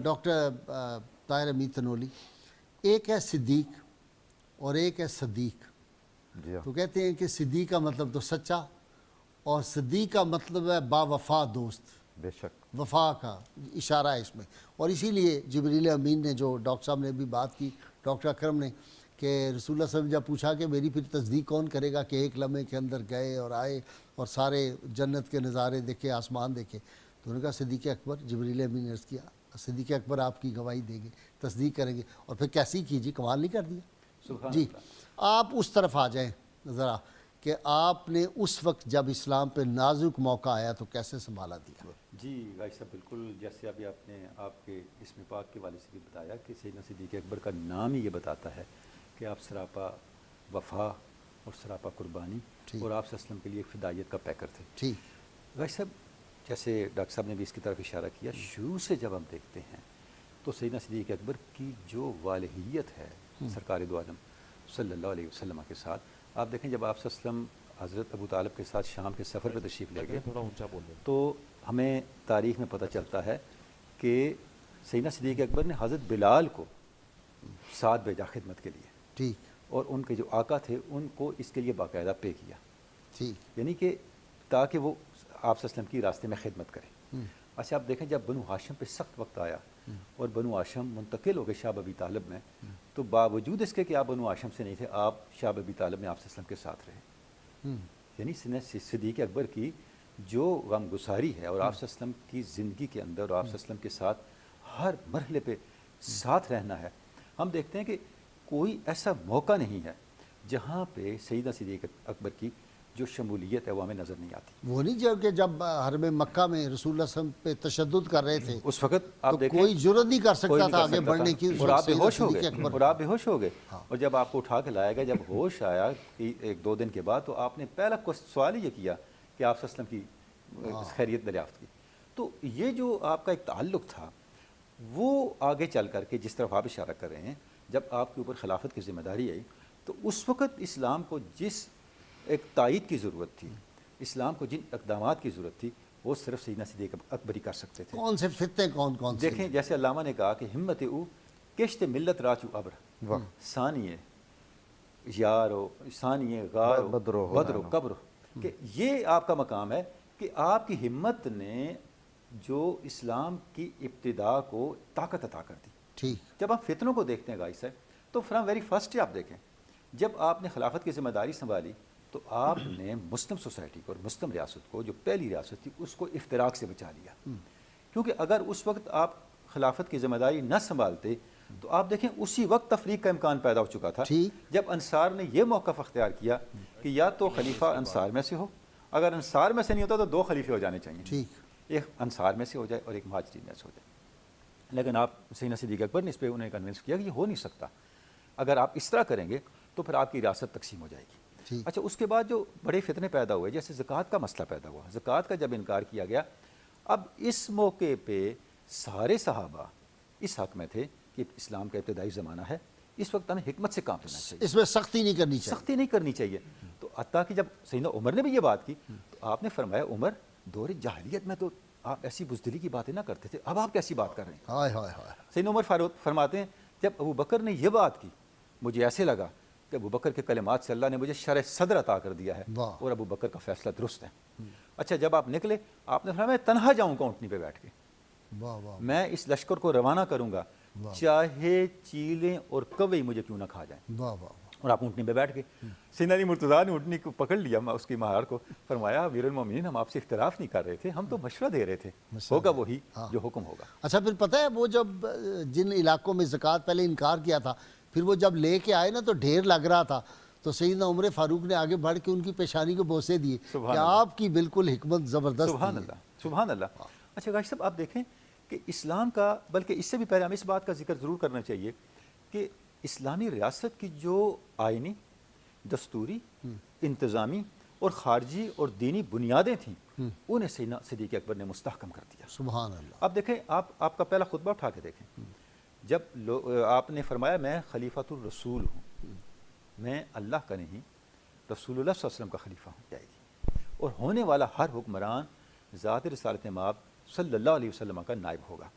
Doctor Tahir حمید تنولی، ایک ہے صدیق اور ایک ہے صدیق. جی تو کہتے ہیں کہ صدیق کا مطلب تو سچا، اور صدیق کا مطلب ہے با وفا دوست. بے شک. وفا کا اشارہ ہے اس میں. اور اسی لیے جبریل امین نے، جو ڈاکٹر صاحب نے بھی بات کی، ڈاکٹر اکرم نے، کہ رسول اللہ صلی اللہ علیہ وسلم جب پوچھا کہ میری پھر تصدیق کون کرے گا کہ ایک لمحے کے اندر گئے اور آئے اور سارے جنت کے نظارے دیکھے، آسمان دیکھے، تو انہوں نے کہا صدیق اکبر. جبریل امین نے عرض کیا صدیق اکبر آپ کی گواہی دیں گے، تصدیق کریں گے. اور پھر کیسی کیجیے، کمال نہیں کر دیا. جی آپ اس طرف آ جائیں ذرا، کہ آپ نے اس وقت جب اسلام پہ نازک موقع آیا تو کیسے سنبھالا دیا. جی غازی صاحب، بالکل جیسے ابھی آپ نے آپ کے اسم پاک کے والے سے بھی بتایا کہ سیدنا صدیق اکبر کا نام ہی یہ بتاتا ہے کہ آپ سراپا وفا اور سراپا قربانی اور آپ صلی اللہ علیہ وسلم کے لیے فدائیت کا پیکر تھے. ٹھیک غازی صاحب، جیسے ڈاکٹر صاحب نے بھی اس کی طرف اشارہ کیا، شروع سے جب ہم دیکھتے ہیں تو سیدنا صدیق اکبر کی جو والہیت ہے سرکار دو عالم صلی اللہ علیہ وسلم کے ساتھ، آپ دیکھیں جب آپ صلی اللہ علیہ وسلم حضرت ابو طالب کے ساتھ شام کے سفر پر تشریف لے گئے تو ہمیں تاریخ میں پتہ چلتا ہے کہ سیدنا صدیق اکبر نے حضرت بلال کو ساتھ بھیجا خدمت کے لیے. ٹھیک. اور ان کے جو آقا تھے ان کو اس کے لیے باقاعدہ پے کیا. ٹھیک. یعنی کہ تاکہ وہ آپ صلی اللہ علیہ وسلم کی راستے میں خدمت کریں. اچھا آپ دیکھیں جب بنو ہاشم پہ سخت وقت آیا اور بنو ہاشم منتقل ہو گئے شاہ ابی طالب میں، تو باوجود اس کے کہ آپ بنو ہاشم سے نہیں تھے، آپ شاہ ابی طالب میں آپ صلی اللہ علیہ وسلم کے ساتھ رہے. یعنی صدیق اکبر کی جو غم گساری ہے اور آپ صلی اللہ علیہ وسلم کی زندگی کے اندر اور آپ صلی اللہ علیہ وسلم کے ساتھ ہر مرحلے پہ ساتھ رہنا ہے. ہم دیکھتے ہیں کہ کوئی ایسا موقع نہیں ہے جہاں پہ سیدنا صدیق اکبر کی جو شمولیت ہے وہ ہمیں نظر نہیں آتی. وہ نہیں جو کہ جب حرم مکہ میں رسول اللہ صلی اللہ علیہ وسلم پہ تشدد کر رہے تھے اس وقت آپ دیکھیں کوئی جرت نہیں کر سکتا تھا آگے بڑھنے کی، اور آپ بے ہوش ہو گئے اور جب آپ کو اٹھا کے لایا گیا، جب ہوش آیا ایک دو دن کے بعد، تو آپ نے پہلا سوال ہی یہ کیا کہ آپ صلی اللہ علیہ وسلم کی خیریت دریافت کی. تو یہ جو آپ کا ایک تعلق تھا وہ آگے چل کر کے جس طرف آپ اشارہ کر رہے ہیں، جب آپ کے اوپر خلافت کی ذمہ داری آئی تو اس وقت اسلام کو جس ایک تائید کی ضرورت تھی، اسلام کو جن اقدامات کی ضرورت تھی، وہ صرف سیدنا صدیق اکبر ہی کر سکتے تھے. کون سے فتنے کون سے دیکھیں جیسے علامہ نے کہا کہ ہمت او کشت ملت راچو ابر ثانیے یارو ثانیے غارو بدرو قبر، کہ یہ آپ کا مقام ہے کہ آپ کی ہمت نے جو اسلام کی ابتدا کو طاقت عطا کر دی. ٹھیک. جب آپ فتنوں کو دیکھتے ہیں غازی صاحب تو فرام ویری فرسٹ آپ دیکھیں جب آپ نے خلافت کی ذمہ داری سنبھالی تو آپ نے مسلم سوسائٹی کو اور مسلم ریاست کو، جو پہلی ریاست تھی، اس کو افتراق سے بچا لیا. کیونکہ اگر اس وقت آپ خلافت کی ذمہ داری نہ سنبھالتے تو آپ دیکھیں اسی وقت تفریق کا امکان پیدا ہو چکا تھا. جب انصار نے یہ موقف اختیار کیا کہ یا تو خلیفہ انصار میں سے ہو، اگر انصار میں سے نہیں ہوتا تو دو خلیفے ہو جانے چاہیے، ایک انصار میں سے ہو جائے اور ایک مہاجرین میں سے ہو جائے. لیکن آپ سیدنا صدیق اکبر نے اس پہ انہیں کنونس کیا کہ یہ ہو نہیں سکتا، اگر آپ اس طرح کریں گے تو پھر آپ کی ریاست تقسیم ہو جائے گی. اچھا اس کے بعد جو بڑے فتنے پیدا ہوئے، جیسے زکوٰۃ کا مسئلہ پیدا ہوا، زکوٰۃ کا جب انکار کیا گیا، اب اس موقع پہ سارے صحابہ اس حق میں تھے کہ اسلام کا ابتدائی زمانہ ہے، اس وقت ہمیں حکمت سے کام لینا چاہیے، اس میں سختی نہیں کرنی چاہیے. تو حتیٰ کہ جب سیدنا عمر نے بھی یہ بات کی تو آپ نے فرمایا عمر دور جاہلیت میں تو آپ ایسی بزدلی کی باتیں نہ کرتے تھے، اب آپ کیسی بات کر رہے ہیں. سیدنا عمر فرماتے ہیں جب ابو بکر نے یہ بات کی مجھے ایسے لگا کہ ابو بکر کے کلمات سے اللہ نے مجھے شرح صدر عطا کر دیا ہے اور ابو بکر کا فیصلہ درست ہے. اچھا جب آپ نکلے آپ نے فرمایا میں تنہا جاؤں گا اونٹنی پہ بیٹھ کے، میں اس لشکر کو روانہ کروں گا چاہے چیلیں اور کوے مجھے کیوں نہ کھا جائیں. اور آپ اونٹنی پہ بیٹھ گئے. سیدنا علی مرتضیٰ نے اونٹنی کو پکڑ لیا، اس کی مہار کو، فرمایا امیر المومنین ہم آپ سے اختلاف نہیں کر رہے تھے، ہم تو مشورہ دے رہے تھے، ہوگا وہی جو حکم ہوگا. اچھا پھر پتہ ہے وہ جب جن علاقوں میں زکوٰۃ پہلے انکار کیا تھا، پھر وہ جب لے کے آئے نا تو ڈھیر لگ رہا تھا، تو سیدنا عمر فاروق نے آگے بڑھ کے ان کی پیشانی کو بوسے دیے کہ آپ کی بالکل حکمت زبردست. سبحان اللہ سبحان اللہ. اچھا غازی صاحب آپ دیکھیں کہ اسلام کا، بلکہ اس سے بھی پہلے ہمیں اس بات کا ذکر ضرور کرنا چاہیے کہ اسلامی ریاست کی جو آئینی، دستوری، انتظامی اور خارجی اور دینی بنیادیں تھیں انہیں سیدنا صدیق اکبر نے مستحکم کر دیا. سبحان اللہ. اب دیکھیں آپ کا پہلا خطبہ اٹھا کے دیکھیں، جب آپ نے فرمایا میں خلیفۃ الرسول ہوں، میں اللہ کا نہیں رسول اللہ صلی اللہ علیہ وسلم کا خلیفہ ہوں جائے گی، اور ہونے والا ہر حکمران ذات رسالت مآب صلی اللہ علیہ وسلم کا نائب ہوگا،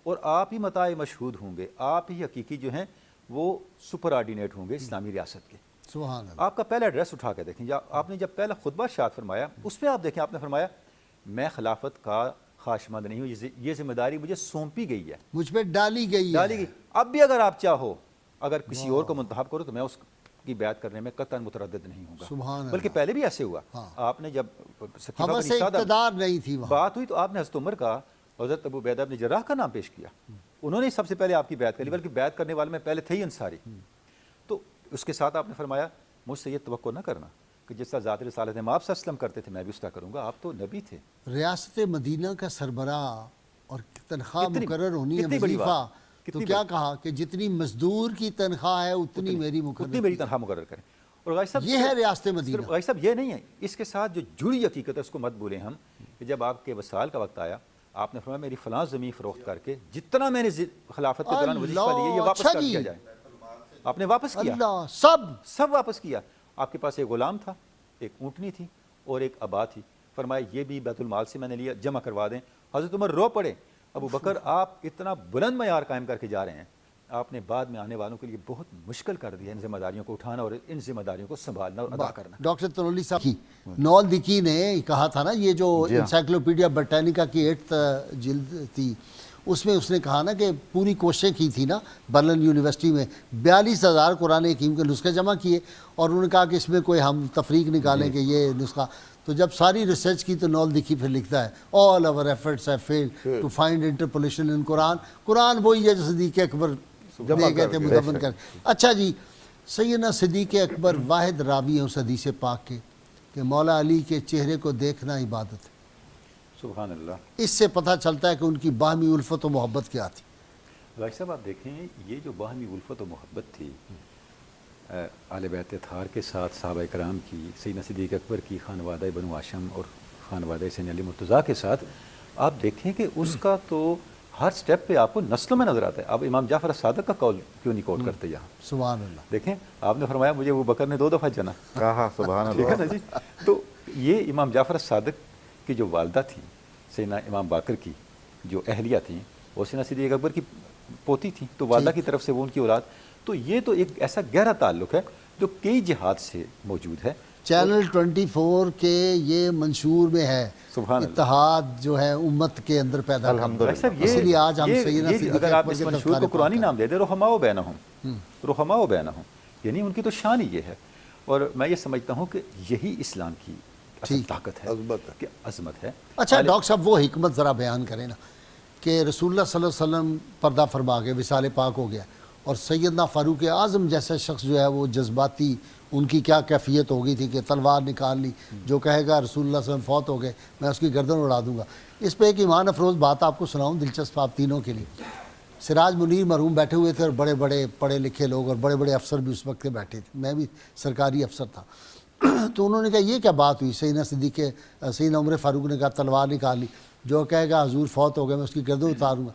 اور آپ ہی متاع مشہود ہوں گے، آپ ہی حقیقی جو ہیں وہ سپر آرڈینیٹ ہوں گے اسلامی ریاست کے۔ سبحان اللہ۔ آپ کا پہلا ایڈریس اٹھا کے دیکھیں، یا آپ نے جب پہلا خطبہ ارشاد فرمایا اس میں آپ دیکھیں آپ نے فرمایا میں خلافت کا خواہشمند نہیں ہوں، یہ ذمہ داری مجھے سونپی گئی ہے، مجھ پہ ڈالی گئی ڈالی ہے۔ گئی۔ اب بھی اگر آپ چاہو اگر کسی اور کو منتخب کرو تو میں اس کی بیعت کرنے میں قطعاً متردد نہیں ہوں سبحان گا، اللہ۔ بلکہ پہلے بھی ایسے ہوا۔ ہاں۔ آپ نے جب سقیفہ حوث بنی سعد اقتدار نہیں تھی وہاں۔ بات ہوئی تو آپ نے حضرت عمر کا، حضرت ابو عبیدہ بن جراح کا نام پیش کیا، انہوں نے سب سے پہلے آپ کی بیعت کری، بلکہ بیعت کرنے والے میں پہلے تھے ہی انصاری۔ تو اس کے ساتھ آپ نے فرمایا مجھ سے یہ توقع نہ کرنا کہ جس طرح ذات رسالت میں آپ صلی اللہ علیہ وسلم کرتے تھے میں بھی اس طرح کروں گا، آپ تو نبی تھے۔ ریاست مدینہ کا سربراہ اور تنخواہ کتنی- مقرر ہونی ہے کتنی بڑی وظیفہ، بات، تو کتنی کیا بڑی- کہا کہ جتنی مزدور کی تنخواہ ہے اتنی میری اتنی مقرر میری تنخواہ مقرر کریں۔ اور غازی صاحب یہ ہے ریاست مدینہ۔ صرف غازی صاحب یہ نہیں ہے، اس کے ساتھ جو جڑی حقیقت ہے اس کو مت بھولیں ہم، کہ جب آپ کے وصال کا وقت آیا آپ نے فرمایا میری فلاں زمین فروخت کر کے جتنا میں نے خلافت کے دوران وظیفہ لیا یہ واپس اچھا کر جی۔ دیا جائے۔ آپ نے واپس کیا، اللہ سب واپس کیا۔ آپ کے پاس ایک غلام تھا، ایک اونٹنی تھی اور ایک ابا تھی، فرمایا یہ بھی بیت المال سے میں نے لیا، جمع کروا دیں۔ حضرت عمر رو پڑے، ابو بکر آپ اتنا بلند معیار قائم کر کے جا رہے ہیں، آپ نے بعد میں آنے والوں کے لیے بہت مشکل کر دیا ان ذمہ داریوں کو اٹھانا اور ان ذمہ داریوں کو سنبھالنا اور ادا کرنا۔ ڈاکٹر تنولی صاحب کی نول دکی نے کہا تھا نا، یہ جو انسائکلوپیڈیا برٹینیکا کی 8 جلد تھی اس میں اس نے کہا نا کہ پوری کوششیں کی تھی نا برلن یونیورسٹی میں، 42,000 قرآن حکیم کے نسخے جمع کیے اور انہوں نے کہا کہ اس میں کوئی ہم تفریق نکالیں کہ یہ نسخہ، تو جب ساری ریسرچ کی تو نول دکی پھر لکھتا ہے all our efforts have failed to find interpolation in قرآن وہی ہے جو صدیق اکبر دے گئے تھے مدون کر۔ اچھا جی، سیدنا صدیق اکبر واحد راوی ہیں اس حدیث پاک کے کہ مولا علی کے چہرے کو دیکھنا عبادت ہے۔ سبحان اللہ۔ اس سے پتہ چلتا ہے کہ ان کی باہمی الفت و محبت کیا تھی۔ غازی صاحب آپ دیکھیں یہ جو باہمی الفت و محبت تھی اہل بیت اطہار کے ساتھ صحابہ کرام کی، سیدنا صدیق اکبر کی، خانوادہ بنو ہاشم اور خانوادہ سیدنا علی مرتضیٰ کے ساتھ، آپ دیکھیں کہ اس کا تو ہر سٹیپ پہ آپ کو نسلوں میں نظر آتا ہے۔ آپ امام جعفر الصادق کا قول کیوں نہیں کوٹ کرتے یہاں؟ سبحان اللہ۔ دیکھیں آپ نے فرمایا مجھے ابو بکر نے 2 دفعہ جنا، کہا سبحان ٹھیک ہے اللہ۔ نا جی؟ تو یہ امام جعفر الصادق کی جو والدہ تھیں سیدنا امام باقر کی جو اہلیہ تھیں وہ سیدنا صدیق اکبر کی پوتی تھیں، تو والدہ کی طرف سے وہ ان کی اولاد، تو یہ تو ایک ایسا گہرا تعلق ہے جو کئی جہاد سے موجود ہے۔ چینل 24 کے یہ منشور میں ہے سبحان اللہ۔ اتحاد جو ہے امت کے اندر پیدا کرنا۔ الحمدللہ۔ بھائی صاحب اسی لیے آج ہم سیدنا یہ صدیق اگر آپ اکبر اس کے منشور کو تذکارے قرآنی پاک نام دے دیں رحماء و بینہم، یعنی ان کی تو شان ہی یہ ہے، اور میں یہ سمجھتا ہوں کہ یہی اسلام کی اصل طاقت ہے، کہ عظمت ہے۔ اچھا ڈاکٹر صاحب وہ حکمت ذرا بیان کریں نا کہ رسول اللہ صلی اللہ علیہ وسلم پردہ فرما گئے، وصال پاک ہو گیا، اور سیدنا فاروق اعظم جیسا شخص جو ہے وہ جذباتی، ان کی کیا کیفیت ہو گئی تھی کہ تلوار نکال لی، جو کہے گا رسول اللہ صلی اللہ علیہ وسلم فوت ہو گئے میں اس کی گردن اڑا دوں گا۔ اس پہ ایک ایمان افروز بات آپ کو سناؤں دلچسپ آپ تینوں کے لیے۔ سراج منیر مرحوم بیٹھے ہوئے تھے اور بڑے بڑے پڑھے لکھے لوگ اور بڑے بڑے افسر بھی اس وقت کے بیٹھے تھے، میں بھی سرکاری افسر تھا۔ تو انہوں نے کہا یہ کیا بات ہوئی؟ سیدنا عمر فاروق نے کہا تلوار نکال لی، جو کہے گا حضور فوت ہو گئے میں اس کی گردن اتاروں گا۔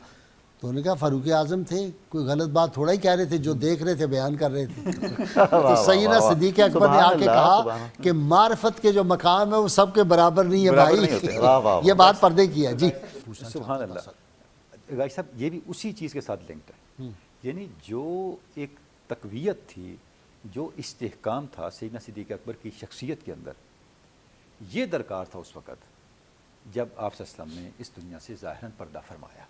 تو انہوں نے کہا فاروق اعظم تھے، کوئی غلط بات تھوڑا ہی کہہ رہے تھے، جو دیکھ رہے تھے بیان کر رہے تھے۔ تو سیدنا صدیق اکبر نے آ کے کہا کہ معرفت کے جو مقام ہے وہ سب کے برابر نہیں ہے بھائی، یہ بات پردے کی ہے۔ جی سبحان اللہ۔ غازی صاحب یہ بھی اسی چیز کے ساتھ لنکڈ ہے، یعنی جو ایک تقویت تھی، جو استحکام تھا سیدنا صدیق اکبر کی شخصیت کے اندر، یہ درکار تھا اس وقت جب آپ صلی اللہ علیہ وسلم نے اس دنیا سے ظاہراً پردہ فرمایا۔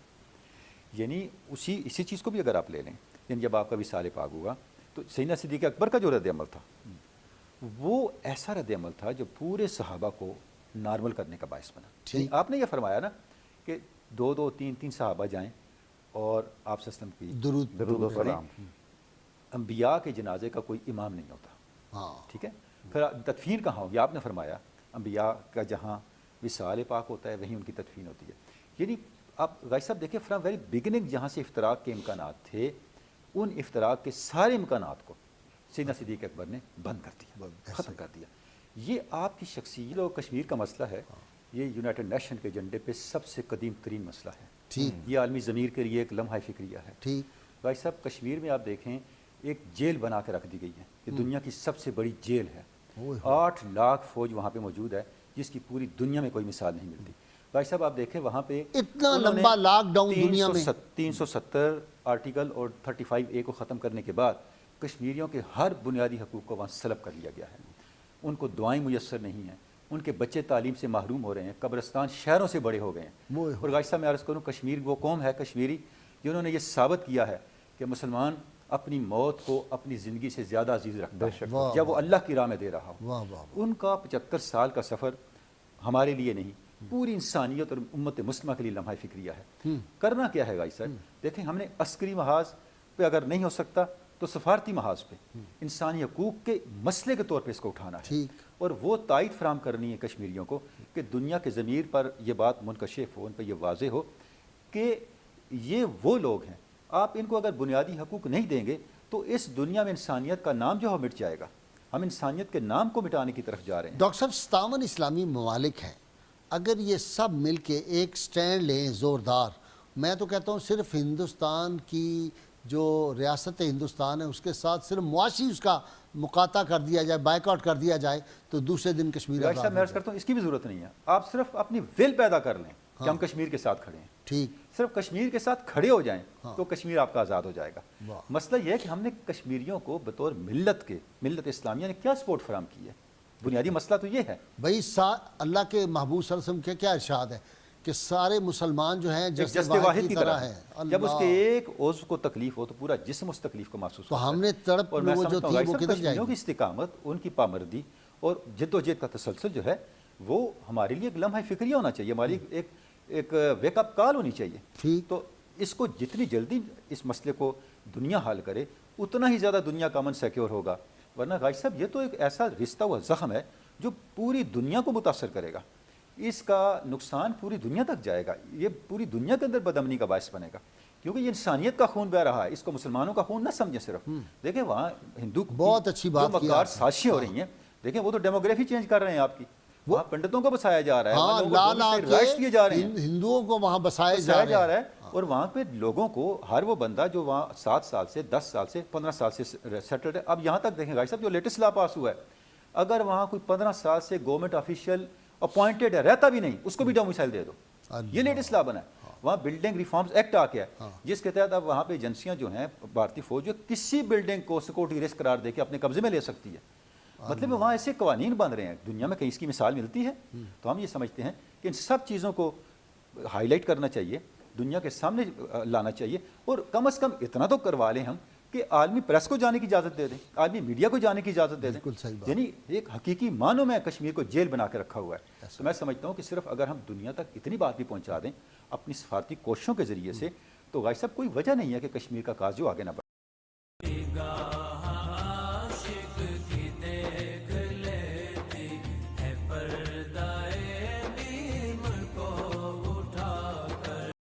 یعنی اسی چیز کو بھی اگر آپ لے لیں، یعنی جب آپ کا وصال پاک ہوا تو سیدنا صدیق اکبر کا جو رد عمل تھا وہ ایسا رد عمل تھا جو پورے صحابہ کو نارمل کرنے کا باعث بنا۔ یعنی آپ نے یہ فرمایا نا کہ 2 3 صحابہ جائیں اور آپ صلی اللہ علیہ وسلم کی درود و سلام۔ انبیاء کے جنازے کا کوئی امام نہیں ہوتا، ہاں ٹھیک ہے؟ پھر تدفین کہاں ہوگی؟ آپ نے فرمایا انبیاء کا جہاں وصال پاک ہوتا ہے وہیں ان کی تدفین ہوتی ہے۔ یعنی آپ غازی صاحب دیکھیں فرام ویری بگننگ جہاں سے افتراق کے امکانات تھے، ان افتراق کے سارے امکانات کو سیدنا صدیق اکبر نے بند کر دیا، ختم کر دیا۔ یہ آپ کی شخصیت اور کشمیر کا مسئلہ ہے، یہ یونائٹڈ نیشن کے ایجنڈے پہ سب سے قدیم ترین مسئلہ ہے، ٹھیک یہ عالمی ضمیر کے لیے ایک لمحہ فکریہ ہے۔ ٹھیک غازی صاحب کشمیر میں آپ دیکھیں ایک جیل بنا کے رکھ دی گئی ہے، یہ دنیا کی سب سے بڑی جیل ہے، 8 لاکھ فوج وہاں پہ موجود ہے جس کی پوری دنیا میں کوئی مثال نہیں ملتی۔ بھائی صاحب آپ دیکھیں وہاں پہ اتنا لمبا لاک ڈاؤن دنیا میں 370 آرٹیکل اور 35A کو ختم کرنے کے بعد کشمیریوں کے ہر بنیادی حقوق کو وہاں سلب کر لیا گیا ہے. ان کو دعائیں میسر نہیں ہیں, ان کے بچے تعلیم سے محروم ہو رہے ہیں, قبرستان شہروں سے بڑے ہو گئے ہیں. اور غازی صاحب میں عرض کروں, کشمیر وہ قوم ہے کشمیری جنہوں نے یہ ثابت کیا ہے کہ مسلمان اپنی موت کو اپنی زندگی سے زیادہ عزیز رکھتا ہے جب وہ اللہ کی راہ میں دے رہا ہو. ان کا 75 سال کا سفر ہمارے لیے نہیں, پوری انسانیت اور امت مسلمہ کے لیے لمحہ فکریہ ہے. کرنا کیا ہے غازی صاحب, دیکھیں ہم نے عسکری محاذ پہ اگر نہیں ہو سکتا تو سفارتی محاذ پہ انسانی حقوق کے مسئلے کے طور پہ اس کو اٹھانا ہے, اور وہ تائید فراہم کرنی ہے کشمیریوں کو کہ دنیا کے ضمیر پر یہ بات منکشف ہو, ان پہ یہ واضح ہو کہ یہ وہ لوگ ہیں, آپ ان کو اگر بنیادی حقوق نہیں دیں گے تو اس دنیا میں انسانیت کا نام جو ہے مٹ جائے گا. ہم انسانیت کے نام کو مٹانے کی طرف جا رہے ہیں. ڈاکٹر صاحب 57 اسلامی ممالک ہیں, اگر یہ سب مل کے ایک سٹینڈ لیں زوردار, میں تو کہتا ہوں صرف ہندوستان کی جو ریاست ہندوستان ہے اس کے ساتھ صرف معاشی اس کا مقاطع کر دیا جائے, بائیک آؤٹ کر دیا جائے, تو دوسرے دن کشمیر غازی صاحب میں عرض کرتا ہوں اس کی بھی ضرورت نہیں ہے, آپ صرف اپنی ول پیدا کر لیں کہ ہم کشمیر کے ساتھ کھڑے ہیں. ٹھیک, صرف کشمیر کے ساتھ کھڑے ہو جائیں تو کشمیر آپ کا آزاد ہو جائے گا. مسئلہ یہ ہے کہ ہم نے کشمیریوں کو بطور ملت اسلامیہ نے کیا سپورٹ فراہم کی ہے, بنیادی مسئلہ تو یہ ہے. بھائی اللہ کے محبوب صلی اللہ علیہ وسلم کے کیا ارشاد ہے کہ سارے مسلمان جو ہیں جسد واحد کی طرح ہے, جب اس کے ایک عضو کو تکلیف ہو تو پورا جسم اس تکلیف کو محسوس ہوتا ہے. تو ہم نے تڑپ وہ جو تھی وہ کدھر جائے کشمیریوں کی استقامت, ان کی پامردی اور جد و جہد کا تسلسل جو ہے وہ ہمارے لیے ایک لمحہ فکریہ ہونا چاہیے, ہماری ایک ویک اپ کال ہونی چاہیے. تو اس کو جتنی جلدی اس مسئلے کو دنیا حل کرے اتنا ہی زیادہ دنیا کا امن سیکیور ہوگا. ورنہ غازی صاحب یہ تو ایک ایسا رشتہ ہوا زخم ہے جو پوری دنیا کو متاثر کرے گا, اس کا نقصان پوری دنیا تک جائے گا, یہ پوری دنیا کے اندر بدامنی کا باعث بنے گا, کیونکہ یہ انسانیت کا خون بہہ رہا ہے, اس کو مسلمانوں کا خون نہ سمجھیں صرف. دیکھیں وہاں ہندو بہت اچھی بات جو مکار سازشیں ہو رہی ہیں, دیکھیں وہ تو ڈیموگرافی چینج کر رہے ہیں آپ کی, وہاں پنڈتوں کو بسایا جا رہا ہے, رائٹس دیے جا رہے ہیں, ہندوؤں کو وہاں بسایا جا رہا ہے. اور وہاں پہ لوگوں کو ہر وہ بندہ جو وہاں 7 سال سے 10 سال سے 15 سال سے سیٹلڈ ہے. اب یہاں تک دیکھیں غازی صاحب جو لیٹسٹ لا پاس ہوا ہے, اگر وہاں کوئی 15 سال سے گورنمنٹ آفیشیل اپوائنٹڈ ہے, رہتا بھی نہیں, اس کو بھی ڈومیسائل دے دو. یہ لیٹسٹ لا بنا ہے. وہاں بلڈنگ ریفارمز ایکٹ آ گیا ہے جس کے تحت اب وہاں پہ ایجنسیاں جو ہیں بھارتی فوج جو کسی بلڈنگ کو سیکورٹی رسک قرار دے کے اپنے قبضے میں لے سکتی ہے. مطلب وہاں ایسے قوانین بن رہے ہیں, دنیا میں کہیں اس کی مثال ملتی ہے. تو ہم یہ سمجھتے ہیں کہ ان سب چیزوں کو ہائی لائٹ کرنا چاہیے, دنیا کے سامنے لانا چاہیے, اور کم از کم اتنا تو کروا لیں ہم کہ عالمی پریس کو جانے کی اجازت دے دیں, عالمی میڈیا کو جانے کی اجازت دے دیں. یعنی ایک حقیقی معنوں میں کشمیر کو جیل بنا کے رکھا ہوا ہے. تو میں سمجھتا ہوں کہ صرف اگر ہم دنیا تک اتنی بات بھی پہنچا دیں اپنی سفارتی کوششوں کے ذریعے سے, تو غازی صاحب کوئی وجہ نہیں ہے کہ کشمیر کا کاج جو آگے نہ بڑھے.